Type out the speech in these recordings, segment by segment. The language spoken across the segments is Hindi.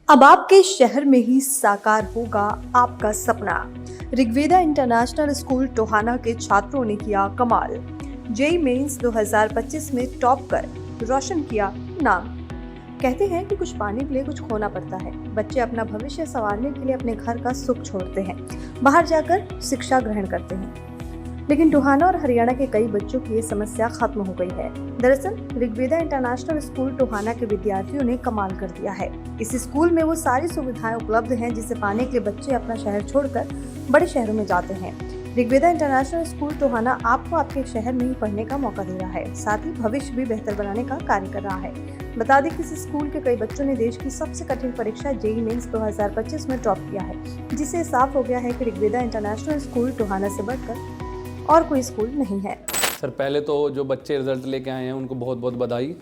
अब आपके शहर में ही साकार होगा आपका सपना। ऋग्वेदा इंटरनेशनल स्कूल टोहाना के छात्रों ने किया कमाल। जेईई मेंस 2025 में टॉप कर रोशन किया नाम। कहते हैं कि कुछ पाने के लिए कुछ खोना पड़ता है। बच्चे अपना भविष्य संवारने के लिए अपने घर का सुख छोड़ते हैं, बाहर जाकर शिक्षा ग्रहण करते हैं। लेकिन टोहाना और हरियाणा के कई बच्चों की ये समस्या खत्म हो गई है। दरअसल ऋग्वेदा इंटरनेशनल स्कूल टोहाना के विद्यार्थियों ने कमाल कर दिया है। इस स्कूल में वो सारी सुविधाएं उपलब्ध हैं जिसे पाने के लिए बच्चे अपना शहर छोड़कर बड़े शहरों में जाते हैं। ऋग्वेदा इंटरनेशनल स्कूल टोहाना आपको आपके शहर में ही पढ़ने का मौका दे रहा है, साथ ही भविष्य भी बेहतर बनाने का कार्य कर रहा है। बता दें कि इस स्कूल के कई बच्चों ने देश की सबसे कठिन परीक्षा जेईई मेंस 2025 में टॉप किया है, जिससे साफ हो गया है कि ऋग्वेदा इंटरनेशनल स्कूल टोहाना से बढ़कर और कोई स्कूल नहीं है। सर पहले तो जो बच्चे रिजल्ट लेके आए हैं उनको बहुत बहुत बधाई।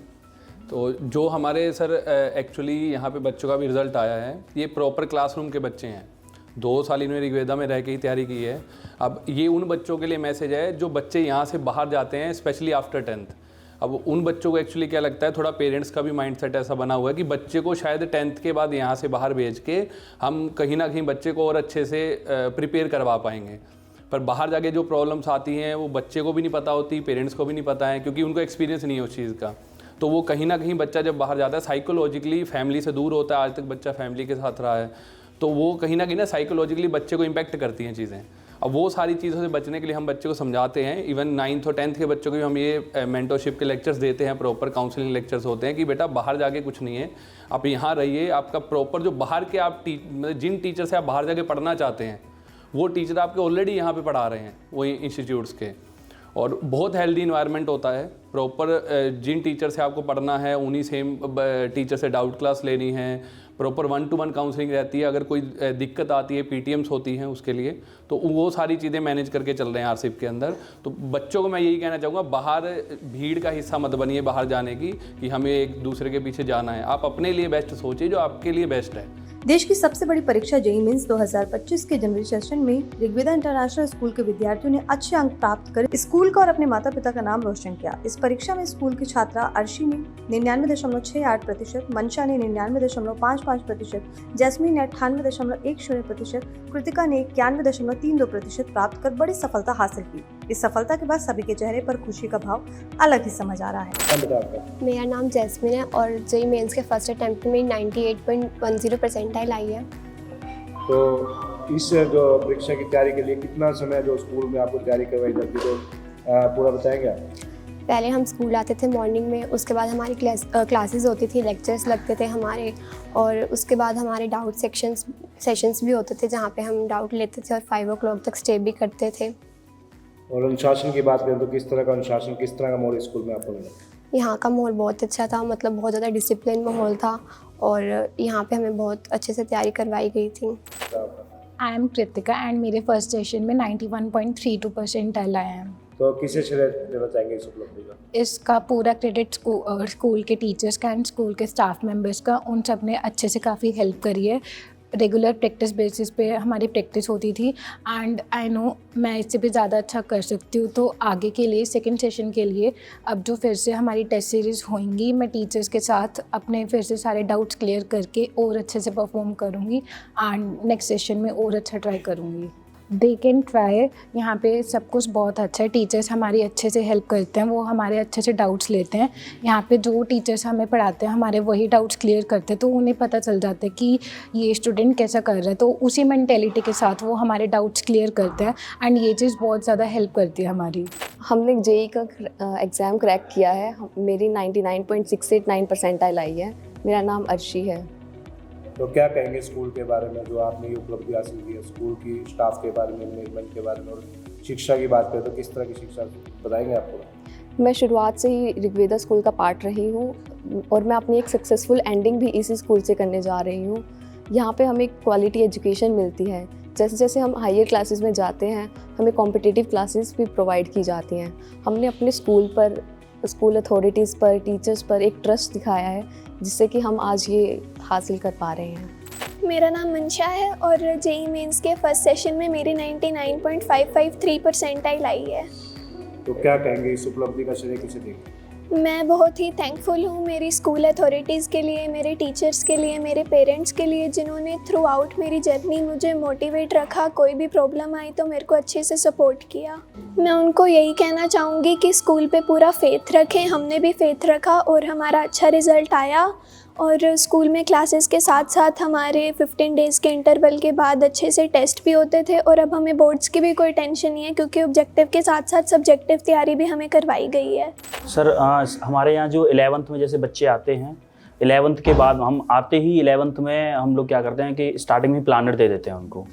तो जो हमारे सर एक्चुअली यहाँ पे बच्चों का भी रिज़ल्ट आया है, ये प्रॉपर क्लासरूम के बच्चे हैं। 2 साल इन्होंने ऋग्वेदा में रह के ही तैयारी की है। अब ये उन बच्चों के लिए मैसेज है जो बच्चे यहाँ से बाहर जाते हैं, स्पेशली आफ्टर 10th। अब उन बच्चों को एक्चुअली क्या लगता है, थोड़ा पेरेंट्स का भी माइंडसेट ऐसा बना हुआ है कि बच्चे को शायद 10th के बाद यहाँ से बाहर भेज के हम कहीं ना कहीं बच्चे को और अच्छे से प्रिपेयर करवा पाएंगे। पर बाहर जाके जो प्रॉब्लम्स आती हैं वो बच्चे को भी नहीं पता होती, पेरेंट्स को भी नहीं पता है, क्योंकि उनको एक्सपीरियंस नहीं है उस चीज़ का। तो वो कहीं ना कहीं बच्चा जब बाहर जाता है साइकोलॉजिकली फैमिली से दूर होता है, आज तक बच्चा फैमिली के साथ रहा है, तो वो कहीं ना साइकोलॉजिकली बच्चे को इम्पैक्ट करती हैं चीज़ें। अब वो सारी चीज़ों से बचने के लिए हम बच्चे को समझाते हैं। इवन 9th और 10th के बच्चों को भी हम ये मेंटरशिप के लेक्चर्स देते हैं, प्रॉपर काउंसलिंग लेक्चर्स होते हैं कि बेटा बाहर जाके कुछ नहीं है, आप यहाँ रहिए। आपका प्रॉपर जो बाहर के आप जिन टीचर से आप बाहर जाके पढ़ना चाहते हैं वो टीचर आपके ऑलरेडी यहाँ पे पढ़ा रहे हैं वो इंस्टीट्यूट्स के, और बहुत हेल्दी इन्वायरमेंट होता है। प्रॉपर जिन टीचर से आपको पढ़ना है उन्हीं सेम टीचर से डाउट क्लास लेनी है, प्रॉपर 1-to-1 काउंसलिंग रहती है। अगर कोई दिक्कत आती है, पीटीएम्स होती हैं उसके लिए, तो वो सारी चीज़ें मैनेज करके चल रहे हैं आरसीप के अंदर। तो बच्चों को मैं यही कहना चाहूँगा, बाहर भीड़ का हिस्सा मत बनिए बाहर जाने की कि हमें एक दूसरे के पीछे जाना है। आप अपने लिए बेस्ट सोचिए, जो आपके लिए बेस्ट है। देश की सबसे बड़ी परीक्षा जेईई मेंस 2025 के जनवरी सेशन में ऋग्वेदा इंटरनेशनल स्कूल के विद्यार्थियों ने अच्छे अंक प्राप्त कर स्कूल का और अपने माता पिता का नाम रोशन किया। इस परीक्षा में स्कूल की छात्रा अर्शी ने 99.68%, मंशा ने 99.55%, जैस्मीन ने 98.10%, कृतिका ने 91.32% प्राप्त कर बड़ी सफलता हासिल की। इस सफलता के बाद सभी के चेहरे पर खुशी का भाव अलग ही समझ आ रहा है। मेरा नाम जैस्मिन है और जेईई मेंस के फर्स्ट अटेम्प्ट में 98.10% आई है। तो इस जो परीक्षा की तैयारी के लिए कितना समय जो स्कूल में आपको तैयारी करवाई जाती है, तो पूरा बताएंगे आप? पहले हम स्कूल आते थे मॉर्निंग में, उसके बाद हमारी क्लासेस होती थी, लेक्चर्स लगते थे हमारे, और उसके बाद हमारे डाउट सेशंस भी होते थे जहाँ पे हम डाउट लेते थे और 5 o'clock तक स्टे भी करते थे। और अनुशासन की बात करें तो किस तरह का अनुशासन, किस तरह का माहौल स्कूल में आपको मिला? यहाँ का माहौल बहुत अच्छा था, मतलब बहुत ज़्यादा डिसिप्लिन माहौल था और यहाँ पे हमें बहुत अच्छे से तैयारी करवाई गई थी। आई एम कृतिका एंड मेरे फर्स्ट सेशन में 91.32% आया है। तो किसे श्रेय देना चाहेंगे इस उपलब्धि का? इसका पूरा क्रेडिट स्कूल के टीचर्स का एंड स्कूल के स्टाफ मेंबर्स का। उन सब ने अच्छे से काफ़ी हेल्प करी है। रेगुलर प्रैक्टिस बेसिस पे हमारी प्रैक्टिस होती थी एंड आई नो मैं इससे भी ज़्यादा अच्छा कर सकती हूँ। तो आगे के लिए सेकंड सेशन के लिए अब जो फिर से हमारी टेस्ट सीरीज़ होंगी, मैं टीचर्स के साथ अपने फिर से सारे डाउट्स क्लियर करके और अच्छे से परफॉर्म करूँगी एंड नेक्स्ट सेशन में और अच्छा ट्राई करूँगी। They can try. यहाँ पे सब कुछ बहुत अच्छा है, टीचर्स हमारी अच्छे से हेल्प करते हैं, वो हमारे अच्छे से डाउट्स लेते हैं। यहाँ पे जो टीचर्स हमें पढ़ाते हैं हमारे वही डाउट्स क्लियर करते हैं, तो उन्हें पता चल जाता है कि ये स्टूडेंट कैसा कर रहा है, तो उसी मेंटेलिटी के साथ वो हमारे डाउट्स क्लियर करते हैं एंड ये चीज़ बहुत ज़्यादा हेल्प करती है हमारी। हमने जेईई का एग्ज़ाम क्रैक किया है, मेरी 99.689% आई है। मेरा नाम अर्शी है। तो क्या कहेंगे स्कूल के बारे में जो आपने ये उपलब्धि हासिल की है, स्कूल की स्टाफ के बारे में, मैनेजमेंट के बारे में, और शिक्षा की बात करें तो किस तरह की शिक्षा बताएंगे आपको? मैं शुरुआत से ही ऋग्वेदा स्कूल का पार्ट रही हूँ और मैं अपनी एक सक्सेसफुल एंडिंग भी इसी स्कूल से करने जा रही हूँ। यहाँ पे हमें क्वालिटी एजुकेशन मिलती है। जैसे जैसे हम हायर क्लासेस में जाते हैं हमें कॉम्पिटिटिव क्लासेस भी प्रोवाइड की जाती हैं। हमने अपने स्कूल पर, स्कूल अथॉरिटीज़ पर, टीचर्स पर एक ट्रस्ट दिखाया है जिससे कि हम आज ये हासिल कर पा रहे हैं। मेरा नाम मंशा है और जेईई मेंस के फर्स्ट सेशन में मेरी 99.553% आई है। तो क्या कहेंगे इस उपलब्धि का श्रेय किसे देंगे? मैं बहुत ही थैंकफुल हूँ मेरी स्कूल अथॉरिटीज़ के लिए, मेरे टीचर्स के लिए, मेरे पेरेंट्स के लिए, जिन्होंने थ्रू आउट मेरी जर्नी मुझे मोटिवेट रखा। कोई भी प्रॉब्लम आई तो मेरे को अच्छे से सपोर्ट किया। मैं उनको यही कहना चाहूँगी कि स्कूल पे पूरा फेथ रखें। हमने भी फेथ रखा और हमारा अच्छा रिज़ल्ट आया। और स्कूल में क्लासेस के साथ साथ हमारे 15 डेज़ के इंटरवल के बाद अच्छे से टेस्ट भी होते थे। और अब हमें बोर्ड्स की भी कोई टेंशन नहीं है, क्योंकि ऑब्जेक्टिव के साथ साथ सब्जेक्टिव तैयारी भी हमें करवाई गई है। सर हमारे यहाँ जो 11th में जैसे बच्चे आते हैं, 11th के बाद हम आते ही 11th में हम लोग क्या करते हैं कि स्टार्टिंग में प्लानर दे देते हैं उनको।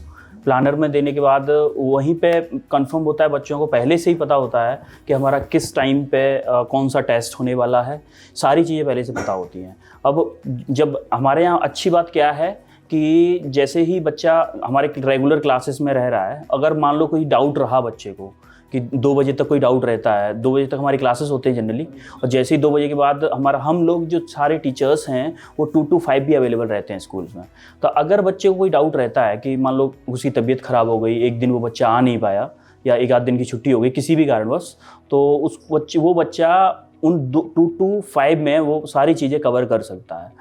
प्लानर में देने के बाद वहीं पे कंफर्म होता है, बच्चों को पहले से ही पता होता है कि हमारा किस टाइम पे कौन सा टेस्ट होने वाला है। सारी चीज़ें पहले से पता होती हैं। अब जब हमारे यहाँ अच्छी बात क्या है कि जैसे ही बच्चा हमारे रेगुलर क्लासेस में रह रहा है, अगर मान लो कोई डाउट रहा बच्चे को कि 2 बजे तक कोई डाउट रहता है, 2 बजे तक हमारी क्लासेस होते हैं जनरली, और जैसे ही 2 बजे के बाद हम लोग जो सारे टीचर्स हैं वो 2 to 5 भी अवेलेबल रहते हैं स्कूल्स में। तो अगर बच्चे को कोई डाउट रहता है कि मान लो उसकी तबीयत ख़राब हो गई, एक दिन वो बच्चा आ नहीं पाया या एक आध दिन की छुट्टी हो गई किसी भी कारणवश, तो वो बच्चा उन 2 to 5 में वो सारी चीज़ें कवर कर सकता है।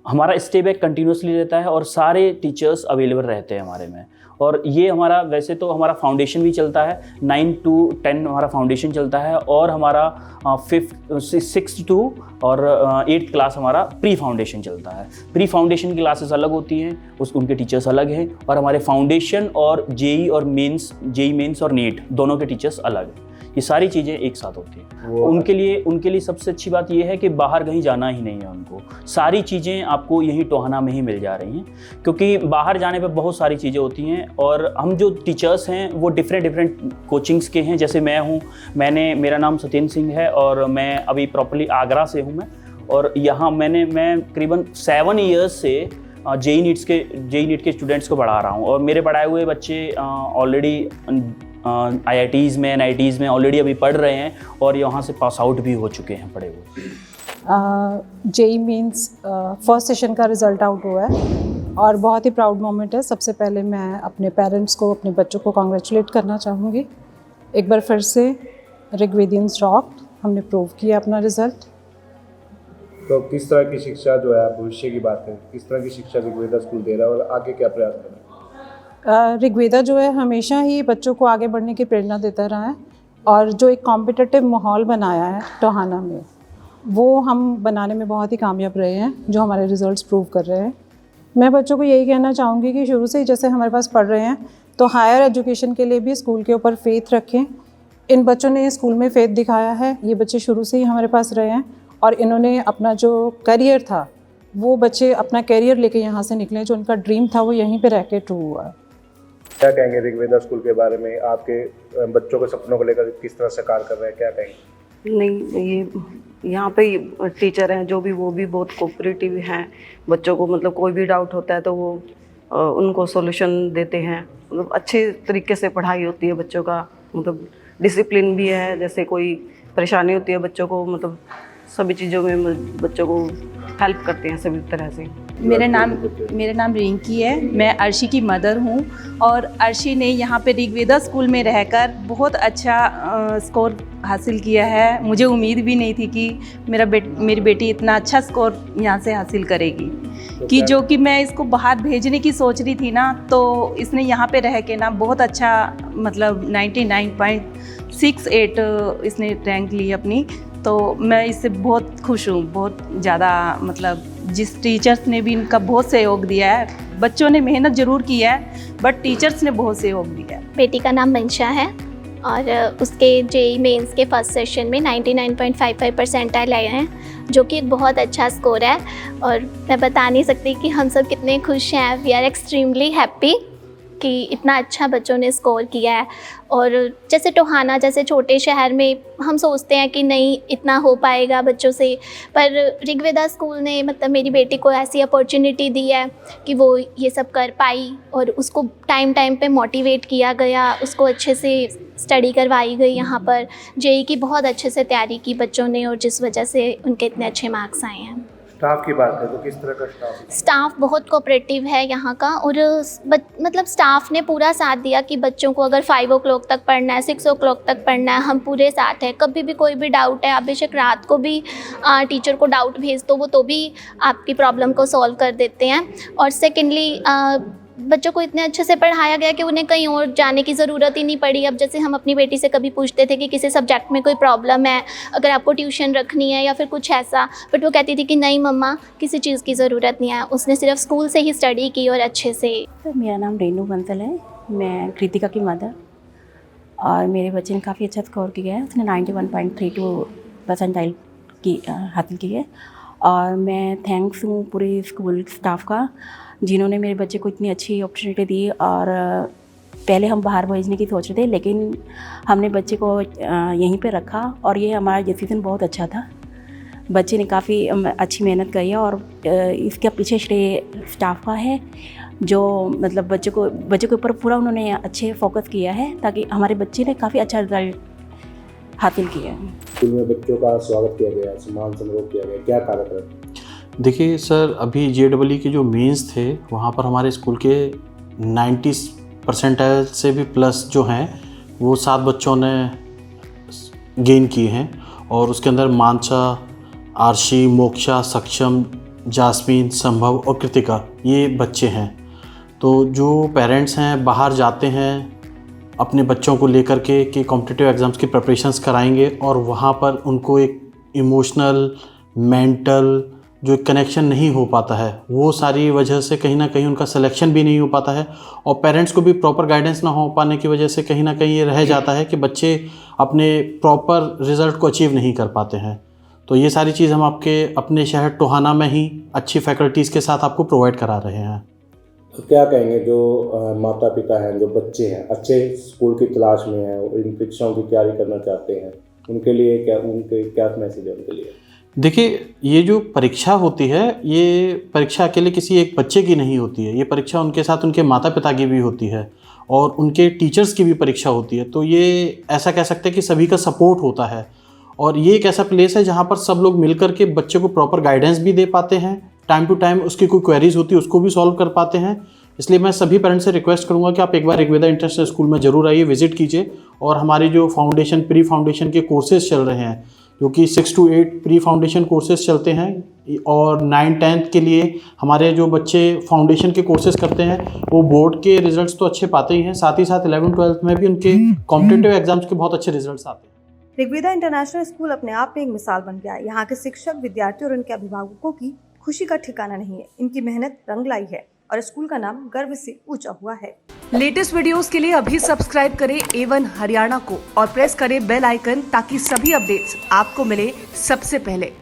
हमारा स्टे बैक कंटिन्यूसली रहता है और सारे टीचर्स अवेलेबल रहते हैं हमारे में। और ये हमारा वैसे तो हमारा फाउंडेशन भी चलता है, 9 to 10 हमारा फाउंडेशन चलता है, और हमारा 6th to और 8th क्लास हमारा प्री फाउंडेशन चलता है। प्री फाउंडेशन की क्लासेस अलग होती हैं, उनके टीचर्स अलग हैं, और हमारे फाउंडेशन और जेई मेंस और नीट दोनों के टीचर्स अलग हैं। ये सारी चीज़ें एक साथ होती हैं। उनके लिए सबसे अच्छी बात ये है कि बाहर कहीं जाना ही नहीं है उनको। सारी चीज़ें आपको यहीं टोहाना में ही मिल जा रही हैं, क्योंकि बाहर जाने पे बहुत सारी चीज़ें होती हैं। और हम जो टीचर्स हैं वो डिफरेंट कोचिंग्स के हैं। जैसे मैं हूँ, मेरा नाम सत्येंद्र सिंह है और मैं अभी प्रॉपर्ली आगरा से हूँ मैं। और यहाँ मैं करीबन 7 ईयर्स से जेई नीट के स्टूडेंट्स को पढ़ा रहा हूँ। और मेरे पढ़ाए हुए बच्चे ऑलरेडी IITs में NITs में ऑलरेडी अभी पढ़ रहे हैं और यहाँ से पास आउट भी हो चुके हैं पढ़े हुए। जेई मीन्स फर्स्ट सेशन का रिज़ल्ट आउट हुआ है और बहुत ही प्राउड मोमेंट है। सबसे पहले मैं अपने पेरेंट्स को, अपने बच्चों को कॉन्ग्रेचुलेट करना चाहूँगी। एक बार फिर से ऋग्वेदियंस रॉक्ड, हमने प्रूव किया अपना रिज़ल्ट। तो किस तरह की शिक्षा जो है, भविष्य की बात है, किस तरह की शिक्षा ऋग्वेदा स्कूल दे रहा है और आगे क्या प्रयास कर रहा है? ऋग्वेदा जो है हमेशा ही बच्चों को आगे बढ़ने की प्रेरणा देता रहा है, और जो एक कॉम्पिटिटिव माहौल बनाया है टोहाना में, वो हम बनाने में बहुत ही कामयाब रहे हैं, जो हमारे रिजल्ट्स प्रूव कर रहे हैं। मैं बच्चों को यही कहना चाहूँगी कि शुरू से ही जैसे हमारे पास पढ़ रहे हैं, तो हायर एजुकेशन के लिए भी स्कूल के ऊपर फेथ रखें। इन बच्चों ने स्कूल में फेथ दिखाया है। ये बच्चे शुरू से ही हमारे पास रहे हैं और इन्होंने अपना जो करियर था, वो बच्चे अपना करियर लेके यहाँ से निकले। जो उनका ड्रीम था वो यहीं पे रह के ट्रू हुआ है। क्या कहेंगे ऋग्वेदा स्कूल के बारे में? आपके बच्चों के सपनों को लेकर किस तरह साकार कर रहे हैं, क्या कहेंगे? नहीं, ये यहाँ पे टीचर हैं जो भी, वो भी बहुत कोऑपरेटिव हैं। बच्चों को मतलब कोई भी डाउट होता है तो वो उनको सॉल्यूशन देते हैं। मतलब अच्छे तरीके से पढ़ाई होती है बच्चों का, मतलब डिसिप्लिन भी है। जैसे कोई परेशानी होती है बच्चों को, मतलब सभी चीज़ों में बच्चों को हेल्प करते हैं सभी तरह से। मेरा नाम रिंकी है। मैं अर्शी की मदर हूँ और अर्शी ने यहाँ पे ऋग्वेदा स्कूल में रहकर बहुत अच्छा स्कोर हासिल किया है। मुझे उम्मीद भी नहीं थी कि मेरी बेटी इतना अच्छा स्कोर यहाँ से हासिल करेगी, कि जो कि मैं इसको बाहर भेजने की सोच रही थी ना, तो इसने यहाँ पे रह के ना बहुत अच्छा, मतलब 99.68 इसने रैंक ली अपनी। तो मैं इससे बहुत खुश हूँ, बहुत ज़्यादा। मतलब जिस टीचर्स ने भी इनका बहुत सहयोग दिया है, बच्चों ने मेहनत ज़रूर की है बट टीचर्स ने बहुत सहयोग दिया है। बेटी का नाम मंशा है और उसके जेई मेंस के फर्स्ट सेशन में 99.55 परसेंटाइल आए हैं, जो कि एक बहुत अच्छा स्कोर है। और मैं बता नहीं सकती कि हम सब कितने खुश हैं। वी आर एक्सट्रीमली हैप्पी कि इतना अच्छा बच्चों ने स्कोर किया है। और जैसे टोहाना जैसे छोटे शहर में हम सोचते हैं कि नहीं इतना हो पाएगा बच्चों से, पर ऋग्वेदा स्कूल ने मतलब मेरी बेटी को ऐसी अपॉर्चुनिटी दी है कि वो ये सब कर पाई, और उसको टाइम पे मोटिवेट किया गया, उसको अच्छे से स्टडी करवाई गई। यहाँ पर जेई की बहुत अच्छे से तैयारी की बच्चों ने, और जिस वजह से उनके इतने अच्छे मार्क्स आए हैं। स्टाफ की बात करें तो किस तरह का स्टाफ है? स्टाफ बहुत कोऑपरेटिव है यहाँ का, और मतलब स्टाफ ने पूरा साथ दिया कि बच्चों को अगर 5 o'clock तक पढ़ना है, 6 o'clock तक पढ़ना है, हम पूरे साथ हैं। कभी भी कोई भी डाउट है, आप बेशक रात को भी टीचर को डाउट भेज दो, वो तो भी आपकी प्रॉब्लम को सॉल्व कर देते हैं। और सेकेंडली बच्चों को इतने अच्छे से पढ़ाया गया कि उन्हें कहीं और जाने की ज़रूरत ही नहीं पड़ी। अब जैसे हम अपनी बेटी से कभी पूछते थे कि किसी सब्जेक्ट में कोई प्रॉब्लम है, अगर आपको ट्यूशन रखनी है या फिर कुछ ऐसा, बट वो कहती थी कि नहीं मम्मा, किसी चीज़ की ज़रूरत नहीं है, उसने सिर्फ स्कूल से ही स्टडी की और अच्छे से। सर मेरा नाम रेनू बंसल है, मैं कृतिका की मदर, और मेरे बच्चे ने काफ़ी अच्छा स्कोर किया है। उसने 91.32 परसेंटाइल की हासिल की है, और मैं थैंक्स हूँ पूरे स्कूल स्टाफ का जिन्होंने मेरे बच्चे को इतनी अच्छी अपॉर्चुनिटी दी। और पहले हम बाहर भेजने की सोच रहे थे, लेकिन हमने बच्चे को यहीं पे रखा, और ये हमारा डिसीजन बहुत अच्छा था। बच्चे ने काफ़ी अच्छी मेहनत करी है, और इसके पीछे श्रेय स्टाफ का है, जो मतलब बच्चे के ऊपर पूरा उन्होंने अच्छे फोकस किया है, ताकि हमारे बच्चे ने काफ़ी अच्छा रिजल्ट हासिल किया है। स्कूल में बच्चों का स्वागत किया गया, सम्मान समारोह किया गया, क्या कार्यक्रम? देखिए सर, अभी JEE के जो मेंस थे वहाँ पर हमारे स्कूल के 90 परसेंटाइल से भी प्लस जो हैं वो 7 बच्चों ने गेन किए हैं, और उसके अंदर मानसा, आरशी, मोक्षा, सक्षम, जास्मीन, संभव और कृतिका, ये बच्चे हैं। तो जो पेरेंट्स हैं बाहर जाते हैं अपने बच्चों को लेकर के कि कॉम्पिटिटिव एग्ज़ाम्स की प्रिपरेशंस कराएंगे, और वहाँ पर उनको एक इमोशनल, मेंटल जो कनेक्शन नहीं हो पाता है, वो सारी वजह से कहीं ना कहीं उनका सिलेक्शन भी नहीं हो पाता है, और पेरेंट्स को भी प्रॉपर गाइडेंस ना हो पाने की वजह से कहीं ना कहीं ये रह जाता है कि बच्चे अपने प्रॉपर रिज़ल्ट को अचीव नहीं कर पाते हैं। तो ये सारी चीज़ हम आपके अपने शहर टोहाना में ही अच्छी फैकल्टीज़ के साथ आपको प्रोवाइड करा रहे हैं। तो क्या कहेंगे जो माता पिता हैं, जो बच्चे हैं अच्छे स्कूल की तलाश में हैं, इन परीक्षाओं की तैयारी करना चाहते हैं, उनके लिए क्या मैसेज है उनके लिए? देखिए, ये जो परीक्षा होती है, ये परीक्षा अकेले किसी एक बच्चे की नहीं होती है, ये परीक्षा उनके साथ उनके माता पिता की भी होती है, और उनके टीचर्स की भी परीक्षा होती है। तो ये ऐसा कह सकते हैं कि सभी का सपोर्ट होता है, और ये एक ऐसा प्लेस है जहाँ पर सब लोग मिलकर के बच्चे को प्रॉपर गाइडेंस भी दे पाते हैं, टाइम टू टाइम उसकी कोई क्वेरीज होती है उसको भी सॉल्व कर पाते हैं। इसलिए मैं सभी पेरेंट्स से रिक्वेस्ट करूँगा कि आप एक बार ऋग्वेदा इंटरनेशनल स्कूल में ज़रूर आइए, विजिट कीजिए, और हमारी जो फाउंडेशन, प्री फाउंडेशन के कोर्सेज चल रहे हैं, जो कि 6 to 8 प्री फाउंडेशन कोर्सेज चलते हैं, और 9-10 के लिए हमारे जो बच्चे फाउंडेशन के कोर्सेज करते हैं वो बोर्ड के रिजल्ट्स तो अच्छे पाते ही हैं, साथ ही साथ 11-12 में भी उनके कॉम्पिटिटिव एग्जाम्स के बहुत अच्छे रिजल्ट्स आते हैं। ऋग्वेदा इंटरनेशनल स्कूल अपने आप में एक मिसाल बन गया है। यहाँ के शिक्षक, विद्यार्थी और उनके अभिभावकों की खुशी का ठिकाना नहीं है। इनकी मेहनत रंग लाई है, और स्कूल का नाम गर्व से ऊंचा हुआ है। लेटेस्ट वीडियोस के लिए अभी सब्सक्राइब करें A1 हरियाणा को, और प्रेस करें बेल आइकन, ताकि सभी अपडेट्स आपको मिले सबसे पहले।